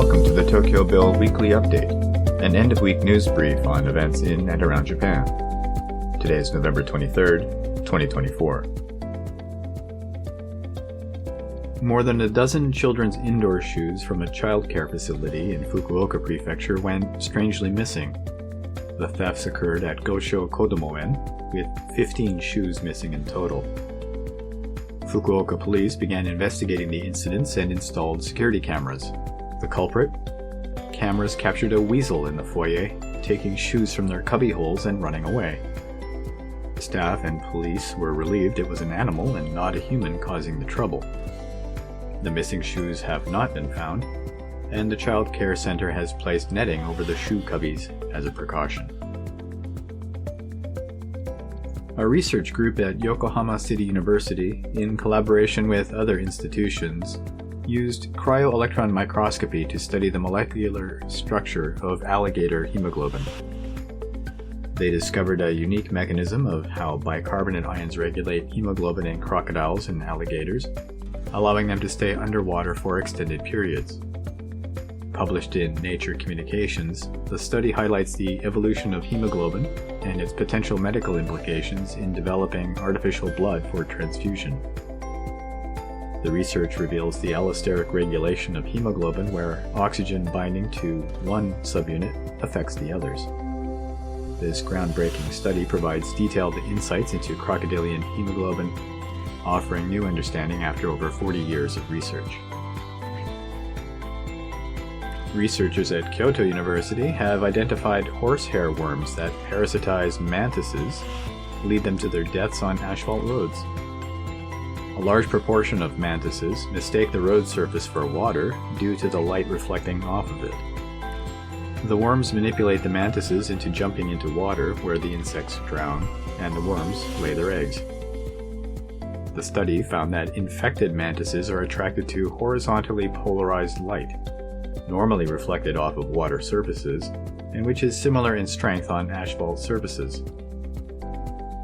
Welcome to the TokyoBill Weekly Update, an end-of-week news brief on events in and around Japan. Today is November 23rd, 2024. More than a dozen children's indoor shoes from a childcare facility in Fukuoka Prefecture went strangely missing. The thefts occurred at Gosho Kodomo-en, with 15 shoes missing in total. Fukuoka police began investigating the incidents and installed security cameras. The culprit? Cameras captured a weasel in the foyer, taking shoes from their cubby holes and running away. Staff and police were relieved it was an animal and not a human causing the trouble. The missing shoes have not been found, and the child care center has placed netting over the shoe cubbies as a precaution. A research group at Yokohama City University, in collaboration with other institutions, used cryo-electron microscopy to study the molecular structure of alligator hemoglobin. They discovered a unique mechanism of how bicarbonate ions regulate hemoglobin in crocodiles and alligators, allowing them to stay underwater for extended periods. Published in Nature Communications, the study highlights the evolution of hemoglobin and its potential medical implications in developing artificial blood for transfusion. The research reveals the allosteric regulation of hemoglobin where oxygen binding to one subunit affects the others. This groundbreaking study provides detailed insights into crocodilian hemoglobin, offering new understanding after over 40 years of research. Researchers at Kyoto University have identified horsehair worms that parasitize mantises, lead them to their deaths on asphalt roads. A large proportion of mantises mistake the road surface for water due to the light reflecting off of it. The worms manipulate the mantises into jumping into water where the insects drown, and the worms lay their eggs. The study found that infected mantises are attracted to horizontally polarized light, normally reflected off of water surfaces, and which is similar in strength on asphalt surfaces.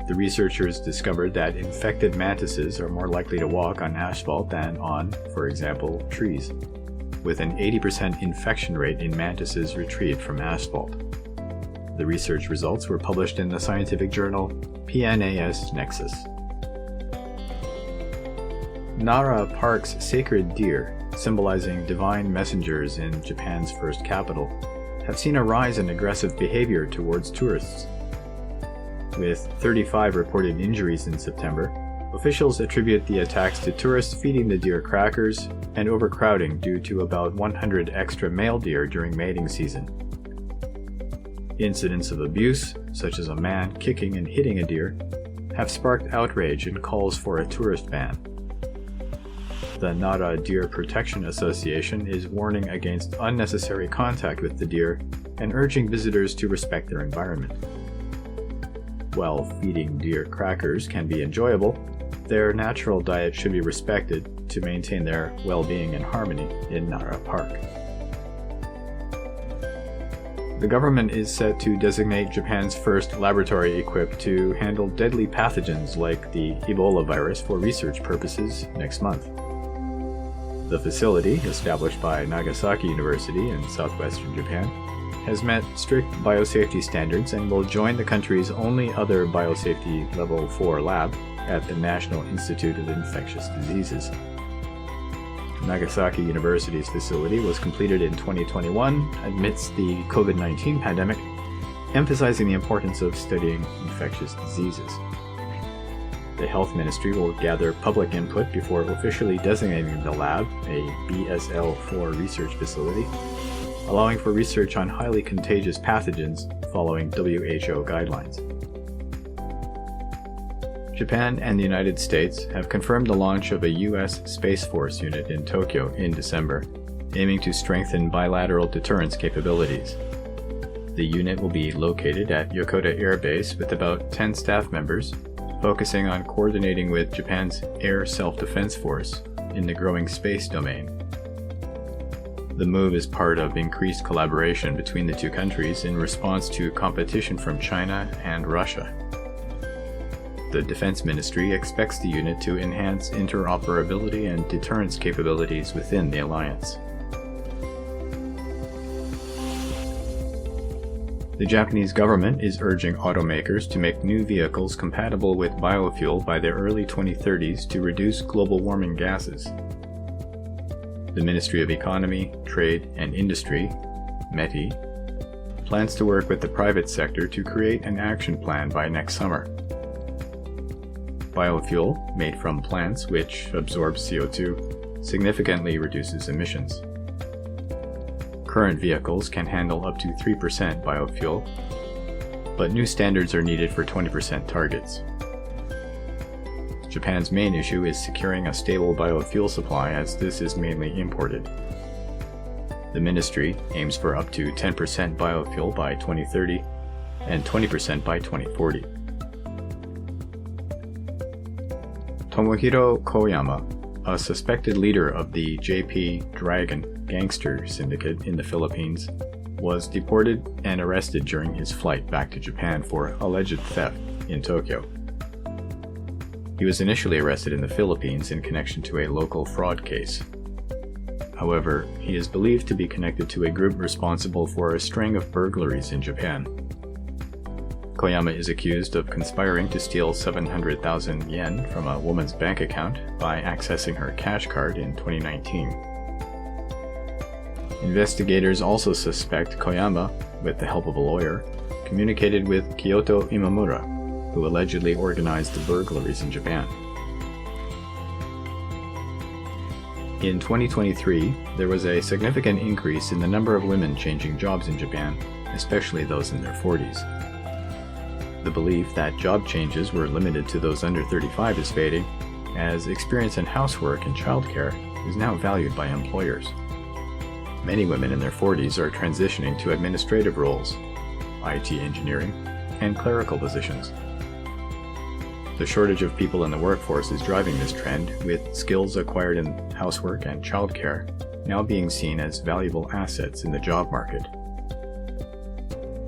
The researchers discovered that infected mantises are more likely to walk on asphalt than on, for example, trees, with an 80% infection rate in mantises retrieved from asphalt. The research results were published in the scientific journal PNAS Nexus. Nara Park's sacred deer, symbolizing divine messengers in Japan's first capital, have seen a rise in aggressive behavior towards tourists. With 35 reported injuries in September, officials attribute the attacks to tourists feeding the deer crackers and overcrowding due to about 100 extra male deer during mating season. Incidents of abuse, such as a man kicking and hitting a deer, have sparked outrage and calls for a tourist ban. The Nara Deer Protection Association is warning against unnecessary contact with the deer and urging visitors to respect their environment. While feeding deer crackers can be enjoyable, their natural diet should be respected to maintain their well-being and harmony in Nara Park. The government is set to designate Japan's first laboratory equipped to handle deadly pathogens like the Ebola virus for research purposes next month. The facility, established by Nagasaki University in southwestern Japan, has met strict biosafety standards and will join the country's only other biosafety Level 4 lab at the National Institute of Infectious Diseases. Nagasaki University's facility was completed in 2021 amidst the COVID-19 pandemic, emphasizing the importance of studying infectious diseases. The Health Ministry will gather public input before officially designating the lab a BSL-4 research facility, allowing for research on highly contagious pathogens following WHO guidelines. Japan and the United States have confirmed the launch of a U.S. Space Force unit in Tokyo in December, aiming to strengthen bilateral deterrence capabilities. The unit will be located at Yokota Air Base with about 10 staff members, focusing on coordinating with Japan's Air Self-Defense Force in the growing space domain. The move is part of increased collaboration between the two countries in response to competition from China and Russia. The Defense Ministry expects the unit to enhance interoperability and deterrence capabilities within the alliance. The Japanese government is urging automakers to make new vehicles compatible with biofuel by the early 2030s to reduce global warming gases. The Ministry of Economy, Trade and Industry, METI, plans to work with the private sector to create an action plan by next summer. Biofuel, made from plants which absorb CO2, significantly reduces emissions. Current vehicles can handle up to 3% biofuel, but new standards are needed for 20% targets. Japan's main issue is securing a stable biofuel supply, as this is mainly imported. The ministry aims for up to 10% biofuel by 2030 and 20% by 2040. Tomohiro Koyama, a suspected leader of the JP Dragon gangster syndicate in the Philippines, was deported and arrested during his flight back to Japan for alleged theft in Tokyo. He was initially arrested in the Philippines in connection to a local fraud case. However, he is believed to be connected to a group responsible for a string of burglaries in Japan. Koyama is accused of conspiring to steal 700,000 yen from a woman's bank account by accessing her cash card in 2019. Investigators also suspect Koyama, with the help of a lawyer, communicated with Kyoto Imamura, who allegedly organized the burglaries in Japan. In 2023, there was a significant increase in the number of women changing jobs in Japan, especially those in their 40s. The belief that job changes were limited to those under 35 is fading, as experience in housework and childcare is now valued by employers. Many women in their 40s are transitioning to administrative roles, IT engineering, and clerical positions. The shortage of people in the workforce is driving this trend, with skills acquired in housework and childcare now being seen as valuable assets in the job market.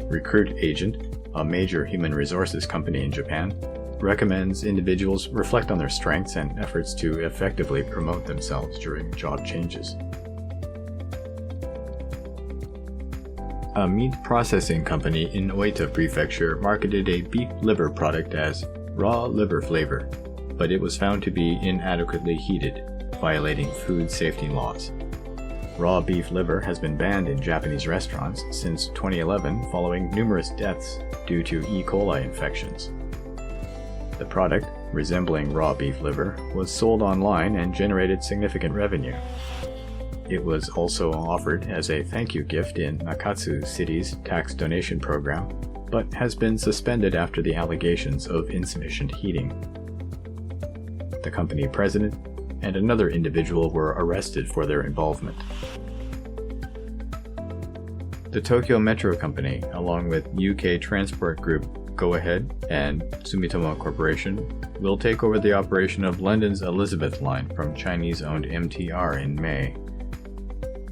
Recruit Agent, a major human resources company in Japan, recommends individuals reflect on their strengths and efforts to effectively promote themselves during job changes. A meat processing company in Oita Prefecture marketed a beef liver product as raw liver flavor, but it was found to be inadequately heated, violating food safety laws. Raw beef liver has been banned in Japanese restaurants since 2011 following numerous deaths due to E. coli infections. The product, resembling raw beef liver, was sold online and generated significant revenue. It was also offered as a thank you gift in Nakatsu City's tax donation program, but has been suspended after the allegations of insufficient heating. The company president and another individual were arrested for their involvement. The Tokyo Metro Company, along with UK transport group Go Ahead and Sumitomo Corporation, will take over the operation of London's Elizabeth line from Chinese-owned MTR in May.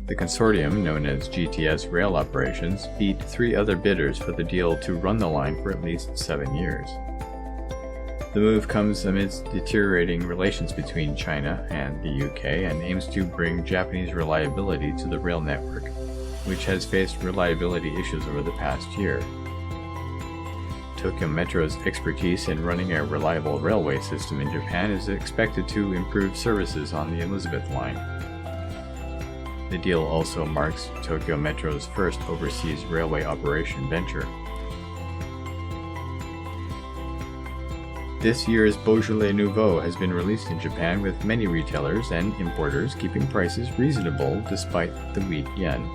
The consortium, known as GTS Rail Operations, beat 3 other bidders for the deal to run the line for at least 7 years. The move comes amidst deteriorating relations between China and the UK and aims to bring Japanese reliability to the rail network, which has faced reliability issues over the past year. Tokyo Metro's expertise in running a reliable railway system in Japan is expected to improve services on the Elizabeth line. The deal also marks Tokyo Metro's first overseas railway operation venture. This year's Beaujolais Nouveau has been released in Japan, with many retailers and importers keeping prices reasonable despite the weak yen.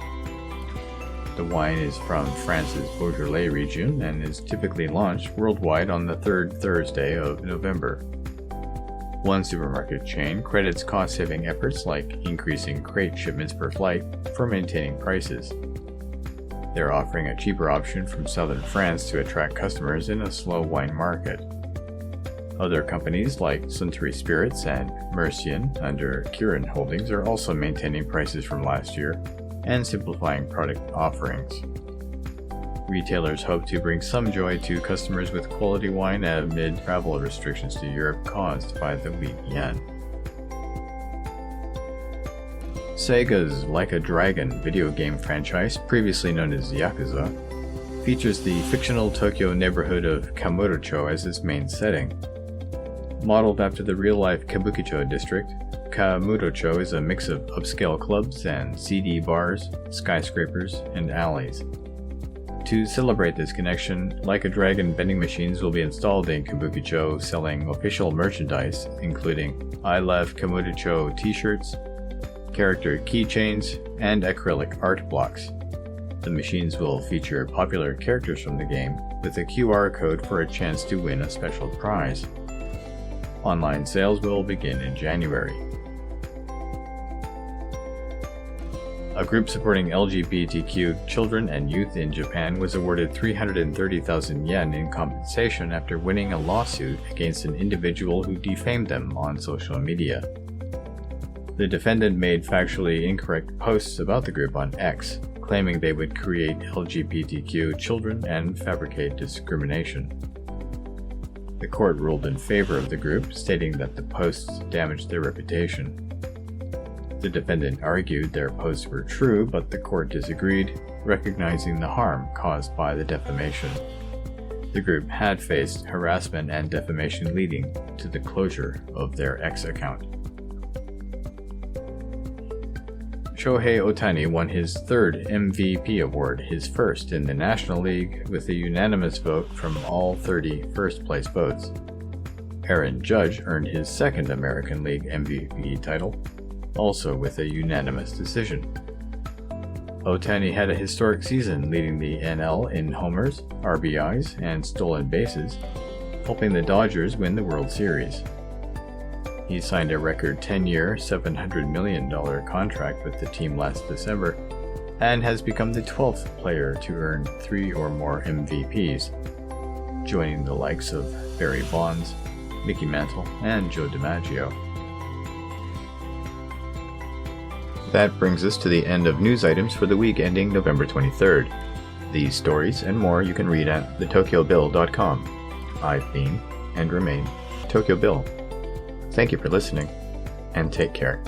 The wine is from France's Beaujolais region and is typically launched worldwide on the 3rd Thursday of November. One supermarket chain credits cost-saving efforts like increasing crate shipments per flight for maintaining prices. They're offering a cheaper option from southern France to attract customers in a slow wine market. Other companies like Suntory Spirits and Mercian under Kirin Holdings are also maintaining prices from last year and simplifying product offerings. Retailers hope to bring some joy to customers with quality wine amid travel restrictions to Europe caused by the weak yen. Sega's Like a Dragon video game franchise, previously known as Yakuza, features the fictional Tokyo neighborhood of Kamurocho as its main setting. Modeled after the real-life Kabukicho district, Kamurocho is a mix of upscale clubs and seedy bars, skyscrapers, and alleys. To celebrate this connection, Like a Dragon vending machines will be installed in Kabukicho selling official merchandise, including I Love Kamurocho t-shirts, character keychains, and acrylic art blocks. The machines will feature popular characters from the game, with a QR code for a chance to win a special prize. Online sales will begin in January. A group supporting LGBTQ children and youth in Japan was awarded 330,000 yen in compensation after winning a lawsuit against an individual who defamed them on social media. The defendant made factually incorrect posts about the group on X, claiming they would create LGBTQ children and fabricate discrimination. The court ruled in favor of the group, stating that the posts damaged their reputation. The defendant argued their posts were true, but the court disagreed, recognizing the harm caused by the defamation. The group had faced harassment and defamation leading to the closure of their X account. Shohei Ohtani won his third MVP award, his first in the National League, with a unanimous vote from all 30 first-place votes. Aaron Judge earned his second American League MVP title, also with a unanimous decision. Ohtani had a historic season, leading the NL in homers, RBIs, and stolen bases, helping the Dodgers win the World Series. He signed a record 10-year, $700 million contract with the team last December, and has become the 12th player to earn 3 or more MVPs, joining the likes of Barry Bonds, Mickey Mantle, and Joe DiMaggio. That brings us to the end of news items for the week ending November 23rd. These stories and more you can read at theTokyoBill.com. I've been, and remain, Tokyo Bill. Thank you for listening, and take care.